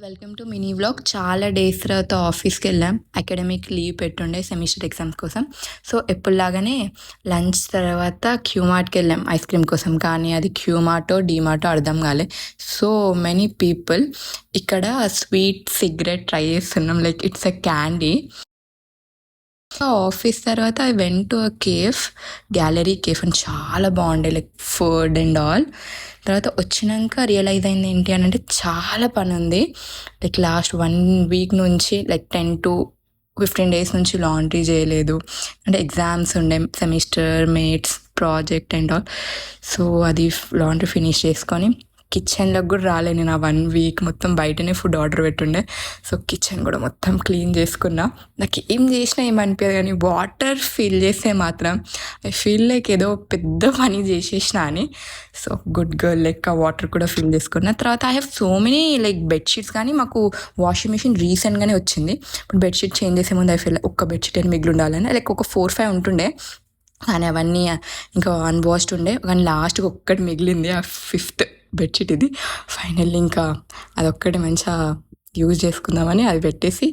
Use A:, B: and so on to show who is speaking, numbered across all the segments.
A: Welcome to mini vlog. చాలా days తర్వాత ఆఫీస్కి వెళ్ళాం. అకాడమిక్ లీవ్ పెట్టుండే సెమిస్టర్ ఎగ్జామ్స్ కోసం. సో ఎప్పుడులాగానే లంచ్ తర్వాత క్యూమార్ట్కి వెళ్ళాం ఐస్ క్రీమ్ కోసం. కానీ అది క్యూమార్టో డీమార్టో అర్థం కాలే. సో మెనీ పీపుల్ ఇక్కడ స్వీట్ సిగరెట్ ట్రై చేస్తున్నాం. Like it's a candy. Office తర్వాత I went to a cafe, gallery cafe అని చాలా బాగుండే, లైక్ ఫుడ్ అండ్ ఆల్. తర్వాత వచ్చినాక రియలైజ్ అయింది ఏంటి అని అంటే చాలా పని ఉంది. లైక్ లాస్ట్ 1 వీక్ నుంచి లైక్ 10 to 15 days నుంచి లాండ్రీ చేయలేదు. అంటే ఎగ్జామ్స్ ఉండే, semester mates project and all. So అది లాండ్రీ ఫినిష్ చేసుకొని కిచెన్లోకి కూడా రాలే. నేను ఆ 1 వీక్ మొత్తం బయటనే ఫుడ్ ఆర్డర్ పెట్టుండే. సో కిచెన్ కూడా మొత్తం క్లీన్ చేసుకున్నా. నాకు ఏం చేసినా ఏమనిపించదు, కానీ వాటర్ ఫిల్ చేస్తే మాత్రం ఐ ఫీల్ లైక్ ఏదో పెద్ద పని చేసేసిన అని. సో గుడ్ గర్ల్ లెక్క వాటర్ కూడా ఫిల్ చేసుకున్నా. తర్వాత I have so many like bedsheets. కానీ మాకు వాషింగ్ మిషన్ రీసెంట్గానే వచ్చింది. ఇప్పుడు బెడ్షీట్ చేంజ్ చేసే ముందు ఐ ఫీల్ ఒక్క బెడ్షీట్ అని మిగిలి ఉండాలని, లైక్ ఒక 4-5 ఉంటుండే. కానీ అవన్నీ ఇంకా అన్వాష్డ్ ఉండే. కానీ లాస్ట్కి ఒక్కటి మిగిలింది, ఆ 5th బెడ్షీట్ ఇది. ఫైనల్లీ ఇంకా అదొక్కటి మంచిగా యూజ్ చేసుకుందామని అది పెట్టేసి,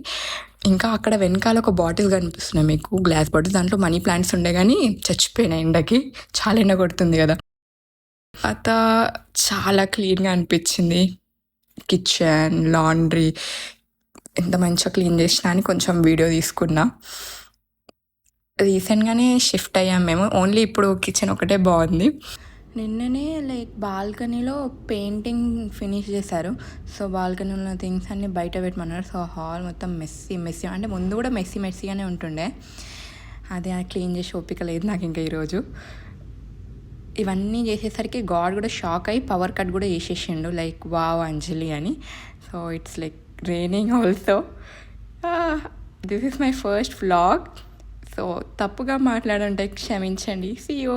A: ఇంకా అక్కడ వెనకాల ఒక బాటిల్ కనిపిస్తున్నాయి మీకు, గ్లాస్ బాటిల్. దాంట్లో మనీ ప్లాంట్స్ ఉండే కానీ చచ్చిపోయినాయి ఎండకి. చాలా ఎండ కొడుతుంది కదా. తర్వాత చాలా క్లీన్గా అనిపించింది. కిచెన్, లాండ్రీ ఎంత మంచిగా క్లీన్ చేసినా అని కొంచెం వీడియో తీసుకున్నా. రీసెంట్గానే షిఫ్ట్ అయ్యాం మేము. ఓన్లీ ఇప్పుడు కిచెన్ ఒకటే బాగుంది. నిన్ననే లైక్ బాల్కనీలో పెయింటింగ్ ఫినిష్ చేశారు. సో బాల్కనీలో ఉన్న థింగ్స్ అన్నీ బయట పెట్టమన్నారు. సో హాల్ మొత్తం మెస్సీ అంటే ముందు కూడా మెస్సీగానే ఉంటుండే. అదే క్లీన్ చేసి ఓపిక లేదు నాకు ఇంకా ఈరోజు. ఇవన్నీ చేసేసరికి గాడ్ కూడా షాక్ అయ్యి పవర్ కట్ కూడా చేసేసిండు, లైక్ వావ్ అంజలి అని. So it's like raining also. This is my first vlog. So తప్పుగా మాట్లాడుంటే క్షమించండి. See you.